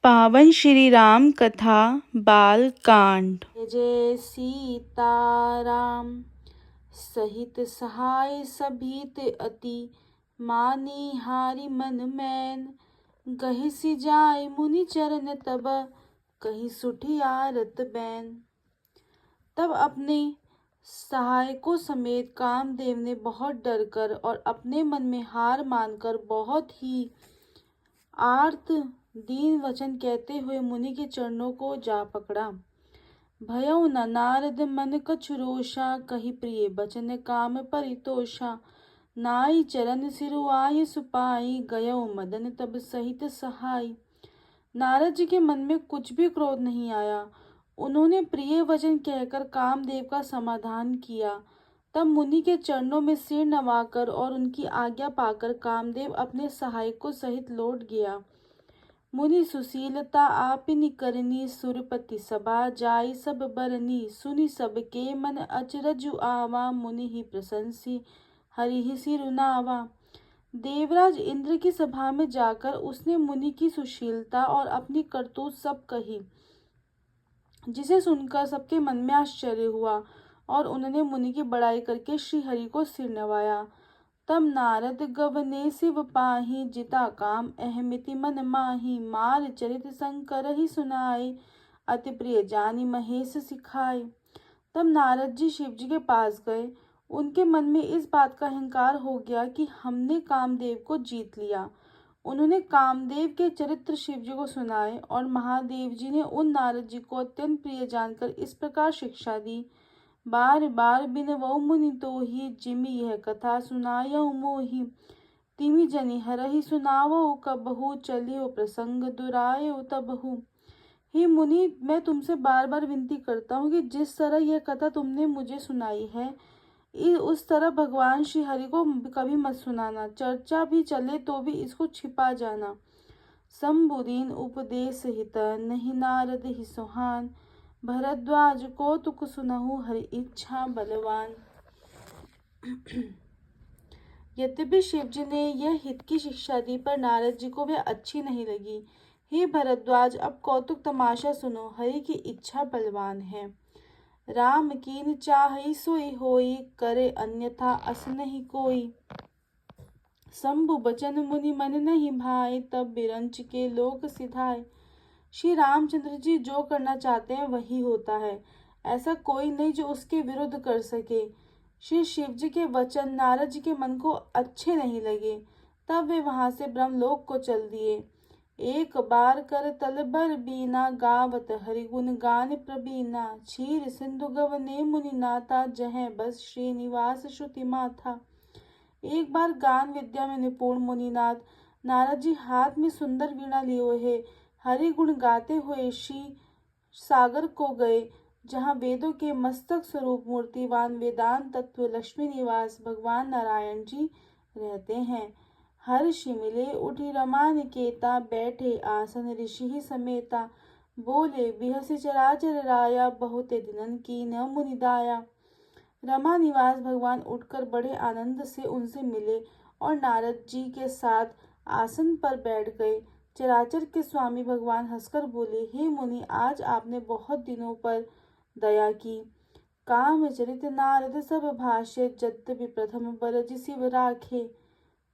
पावन श्री राम कथा बाल कांड। जय सीताराम। सहित सहाय सभीत अति मानी हारी मन मैन। गहि सिजाय मुनि चरण तब कहीं सुठी आरत बैन। तब अपने सहायकों समेत कामदेव ने बहुत डरकर और अपने मन में हार मानकर बहुत ही आर्त दीन वचन कहते हुए मुनि के चरणों को जा पकड़ा। भयउ न नारद मन कछु रोषा, कही प्रिय बचन काम परितोषा। नाई चरण सिरुआय सुपाई, गयउ मदन तब सहित सहाय। नारद जी के मन में कुछ भी क्रोध नहीं आया। उन्होंने प्रिय वचन कहकर कामदेव का समाधान किया। तब मुनि के चरणों में सिर नवाकर और उनकी आज्ञा पाकर कामदेव अपने सहायकों सहित लौट गया। मुनि सुशीलता आपिनि करनी, सुरपति सभा जाई सब बरनी। सुनि सबके मन अचरजु आवा, मुनि ही प्रशंसी हरि ही सिरुनावा। देवराज इंद्र की सभा में जाकर उसने मुनि की सुशीलता और अपनी करतूत सब कही, जिसे सुनकर सबके मन में आश्चर्य हुआ और उन्होंने मुनि की बड़ाई करके श्री हरि को सिर नवाया। तब नारद गवने शिव पाहि, जिता काम अहमिति मन माहि। मार चरित शंकर ही सुनाए, अति प्रिय जानी महेश सिखाए। तब नारद जी शिव जी के पास गए। उनके मन में इस बात का अहंकार हो गया कि हमने कामदेव को जीत लिया। उन्होंने कामदेव के चरित्र शिव जी को सुनाए और महादेव जी ने उन नारद जी को अत्यंत प्रिय जानकर इस प्रकार शिक्षा दी। बार बार बिनवऊ मुनि तोहि, जिमि यह कथा सुनायऊ मोहि। तिमि जनि हरहि सुनावऊ कबहु, चलियो प्रसंग दुरायो तबहु। हे मुनि, मैं तुमसे बार बार विनती करता हूँ कि जिस तरह यह कथा तुमने मुझे सुनाई है, उस तरह भगवान श्री हरि को कभी मत सुनाना। चर्चा भी चले तो भी इसको छिपा जाना। शंभुदीन उपदेश हित, नहीं नारद ही सुहान। भरद्वाज कौतुक सुनहु, हरि इच्छा बलवान। यद्यपि शिवजी ने यह हित की शिक्षा दी पर नारद जी को वह अच्छी नहीं लगी। हे भरद्वाज, अब कौतुक तमाशा सुनो, हरि की इच्छा बलवान है। राम कीन चाहि सोई होई, करे अन्यथा अस नहीं कोई। शंभु बचन मुनि मन नहीं भाए, तब बिरंच के लोक सिधाए। श्री रामचंद्र जी जो करना चाहते हैं वही होता है, ऐसा कोई नहीं जो उसके विरुद्ध कर सके। श्री शिव जी के वचन नारद जी के मन को अच्छे नहीं लगे। तब वे वहां से ब्रह्मलोक को चल दिए। एक बार कर तलबर बीना, गावत हरिगुण गान प्रबीना। क्षीर सिंधु गवने मुनि नाथा, जहाँ बस श्रीनिवास श्रुति माथा। एक बार गान विद्या में निपुण मुनिनाथ नारद जी हाथ में सुंदर वीणा लिए हुए हरि गुण गाते हुए श्री सागर को गए, जहाँ वेदों के मस्तक स्वरूप मूर्तिवान वेदांत तत्व लक्ष्मी निवास भगवान नारायण जी रहते हैं। हर्षि मिले उठी रमा निकेता, बैठे आसन ऋषि ही समेता। बोले बिहसि चराचर राया, बहुत दिनन की न मुनिदाया। रमा निवास भगवान उठकर बड़े आनंद से उनसे मिले और नारद जी के साथ आसन पर बैठ गए। चराचर के स्वामी भगवान हंसकर बोले, हे मुनि, आज आपने बहुत दिनों पर दया की। कामचरित नारद सब भाष्य, यद्यपि प्रथम बरज शिव राखे।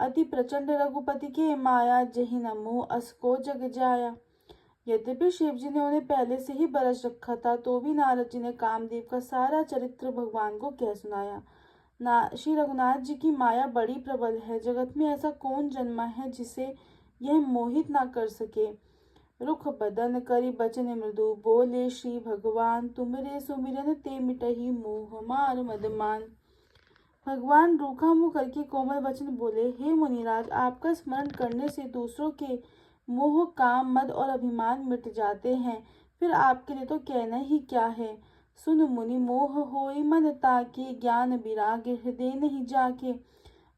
अति प्रचंड रघुपति के माया, जहि न मोह अस को जग जाया। यद्यपि शिव जी ने उन्हें पहले से ही बरस रखा था, तो भी नारद जी ने कामदेव का सारा चरित्र भगवान को कह सुनाया। श्री रघुनाथ जी की माया बड़ी प्रबल है। जगत में ऐसा कौन जन्मा है जिसे यह मोहित ना कर सके। रुख बदन करी बचन मृदु, बोले श्री भगवान। तुमरे सुमिरन ते मिटहि, मोह मार मदमान। भगवान रूखा मुँह करके कोमल वचन बोले, हे मुनिराज, आपका स्मरण करने से दूसरों के मोह काम मद और अभिमान मिट जाते हैं, फिर आपके लिए तो कहना ही क्या है। सुन मुनि, मोह होई मन ताके, ज्ञान विराग हृदय नहीं जाके।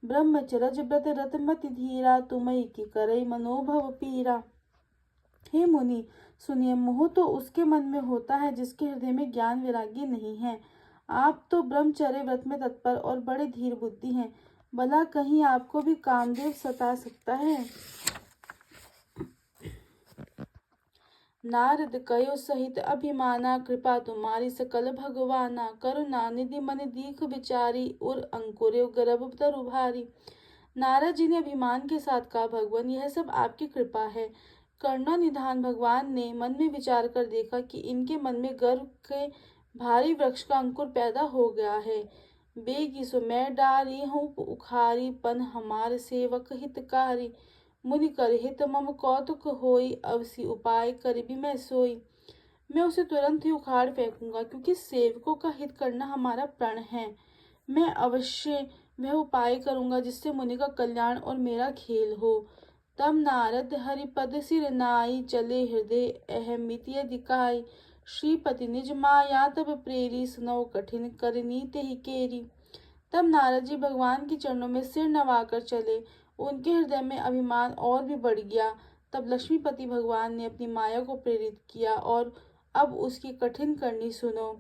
ब्रह्मचरज व्रत रत मति धीरा, तुम्हि की करई मनोभव पीरा। हे मुनि सुनिए, मोह तो उसके मन में होता है जिसके हृदय में ज्ञान वैराग्य नहीं है। आप तो ब्रह्मचर्य व्रत में तत्पर और बड़े धीर बुद्धि हैं, भला कहीं आपको भी कामदेव सता सकता है। नारद कयो सहित अभिमाना, कृपा तुम्हारी सकल भगवाना, करुणा निधि मन दीख विचारी, उर अंकुरे गर्भ तरु भारी। नारद जी ने अभिमान के साथ कहा, भगवान यह सब आपकी कृपा है। करुणा निधान भगवान ने मन में विचार कर देखा कि इनके मन में गर्व के भारी वृक्ष का अंकुर पैदा हो गया है। बेगी सो मैं डारी हूँ उखारी, पन हमार सेवक हितकारी। मुनि कर हित मम कौतुक होई, अवसि उपाय कर भी मैं सोई। मैं उसे तुरंत ही उखाड़ फेंकूंगा, क्योंकि सेवकों का हित करना हमारा प्रण है। मैं अवश्य वह उपाय करूंगा जिससे मुनि का कल्याण और मेरा खेल हो। तब नारद हरिपद सिर नाई, चले हृदय अहमिति अधिकाई। श्रीपति निज माया तब प्रेरी, सुनौ कठिन करनी तेहि केरी। तब नारद जी भगवान के चरणों में सिर नवाकर चले। उनके हृदय में अभिमान और भी बढ़ गया। तब लक्ष्मीपति भगवान ने अपनी माया को प्रेरित किया और अब उसकी कठिन करनी सुनो।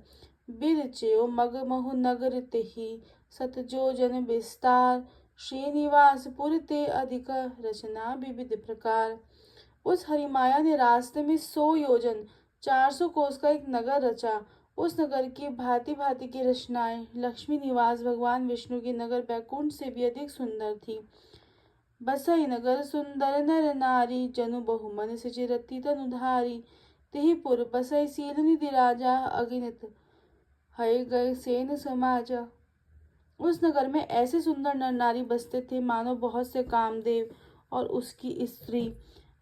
बिरचेयो मग महु नगर तेहि, सत जो जन विस्तार। श्रीनिवास पुर ते अधिक, रचना विविध प्रकार। उस हरिमाया ने रास्ते में 100 योजन 400 कोस का एक नगर रचा। उस नगर की भांति भांति की रचनाएं लक्ष्मी निवास भगवान विष्णु की नगर बैकुंठ से भी अधिक सुंदर थी। बसई नगर सुंदर नर नारी, जनु बहु मन सिज रति तनुधारी। तेहि पुर बसई सील निधि राजा, अगिनत हय गए सेन समाजा। उस नगर में ऐसे सुंदर नर नारी बसते थे मानो बहुत से कामदेव और उसकी स्त्री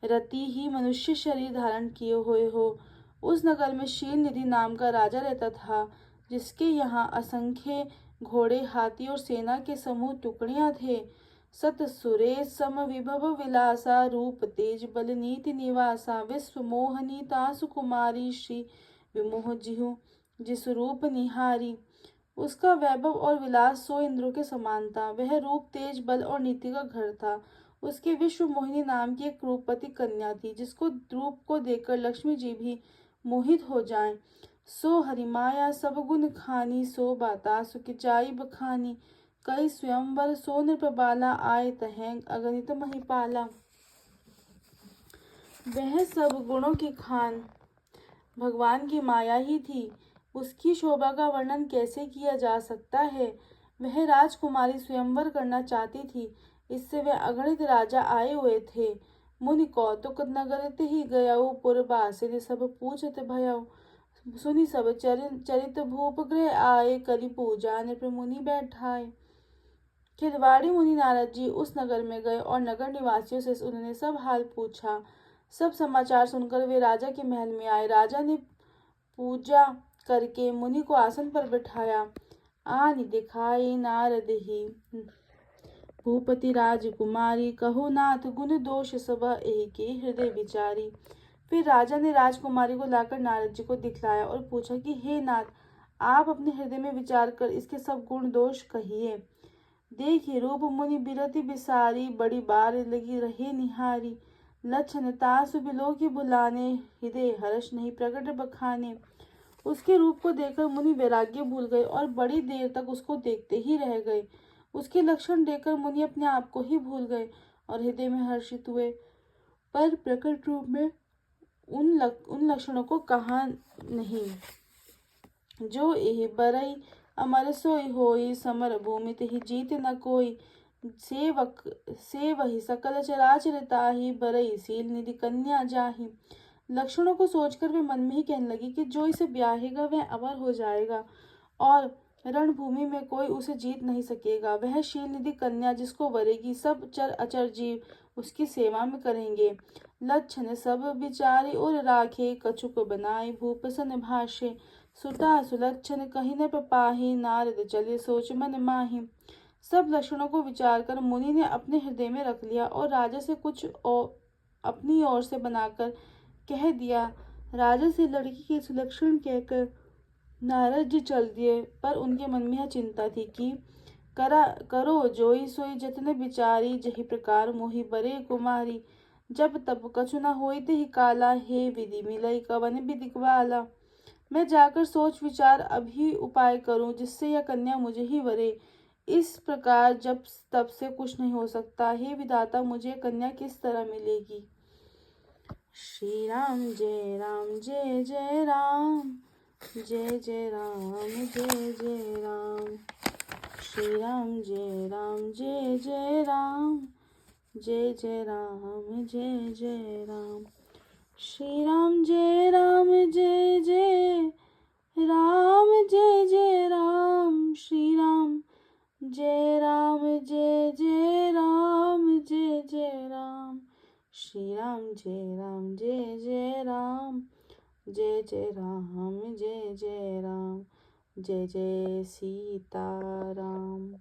रति ही मनुष्य शरीर धारण किए हुए हो। उस नगर में शील निधि नाम का राजा रहता था, जिसके यहाँ असंख्य घोड़े हाथी और सेना के समूह टुकड़ियां थे। सत सुरेश सम विभव विलासा, रूप तेज बल नीति निवासा। विश्व मोहनी तासु कुमारी, श्री विमोह जिहु जिस रूप निहारी। उसका वैभव और विलास 100 इंद्रों के समान था। वह रूप तेज बल और नीति का घर था। उसके विश्व मोहिनी नाम की एक रूपवती कन्या थी, जिसको रूप को देखकर लक्ष्मी जी भी मोहित हो जाएं। सो हरिमाया सब गुण खानी, सो बाता सुखिचाई बखानी। कई स्वयंवर सो नृपबाला, आए तहें अगणित महिपाला। वह सब गुणों की खान भगवान की माया ही थी। उसकी शोभा का वर्णन कैसे किया जा सकता है। वह राजकुमारी स्वयंवर करना चाहती थी, इससे वह अगणित राजा आए हुए थे। मुनि कौतुक नगर ही गयऊ, पुरबासिन सब पूछत भयऊ। सुनि सब चरित भूप गृह आए, करी पूजा नृप मुनि बैठाए। खिलवाड़ी मुनि नारद जी उस नगर में गए और नगर निवासियों से उन्होंने सब हाल पूछा। सब समाचार सुनकर वे राजा के महल में आए। राजा ने पूजा करके मुनि को आसन पर बिठाया। आनि दिखाई नारद ही, भूपति राजकुमारी। कहो नाथ गुण दोष सब, एहि के हृदय विचारी। फिर राजा ने राजकुमारी को लाकर नारद जी को दिखलाया और पूछा कि हे नाथ, आप अपने हृदय में विचार कर इसके सब गुण दोष कहिए। देखिए रूप मुनि बिरति बिसारी, बड़ी बार लगी रहे निहारी। लक्षण तासु बिलोकी बुलाने, हृदय हर्ष नहीं प्रकट बखाने। उसके रूप को देखकर मुनि वैराग्य भूल गए और बड़ी देर तक उसको देखते ही रह गए। उसके लक्षण देखकर मुनि अपने आप को ही भूल गए और हृदय में हर्षित हुए, पर प्रकट रूप में उन लक्षणों को कहा नहीं। जो एहि बरई अमर सोई होई, समर भूमि तेहि जीत न कोई। सेवक से वही सकल चराचर ताहि, बरई सील निधि कन्या जाहि। लक्षणों को सोचकर वे मन में ही कहने लगी कि जो इसे ब्याहेगा वह अमर हो जाएगा और रणभूमि में कोई उसे जीत नहीं सकेगा। वह शील निधि कन्या जिसको वरेगी, सब चर अचर जीव उसकी सेवा में करेंगे। लक्षण सब विचारी और राखे, कछुक बनाई भूप सन भाषे। सुता सुलक्षण कही न पाहि, नारद चले सोच मन माहि। सब लक्षणों को विचार कर मुनि ने अपने हृदय में रख लिया और राजा से कुछ अपनी ओर से बनाकर कह दिया। राजा से लड़की के सुलक्षण कहकर नारद जी चल दिए, पर उनके मन में यह चिंता थी कि करो जोई सोई जतन बिचारी, जही प्रकार मोहि बरे कुमारी। जब तब कछु न होई तेहि काला, हे विधि मिलई कवन विधि वाला। मैं जाकर सोच विचार अभी उपाय करूं जिससे यह कन्या मुझे ही वरे। इस प्रकार जब तब से कुछ नहीं हो सकता। हे विधाता, मुझे कन्या किस तरह मिलेगी। श्री राम जय राम जय जय राम, जय जय राम जय जय राम। श्री राम जय राम जय जय राम, जय जय राम जय जय राम। श्री राम जय राम जय जय राम, जय जय राम। श्री राम जय राम जय जय राम, जय जय राम। श्री राम जय राम जय जय राम, जय जय राम जय जय राम। जय जय सीताराम।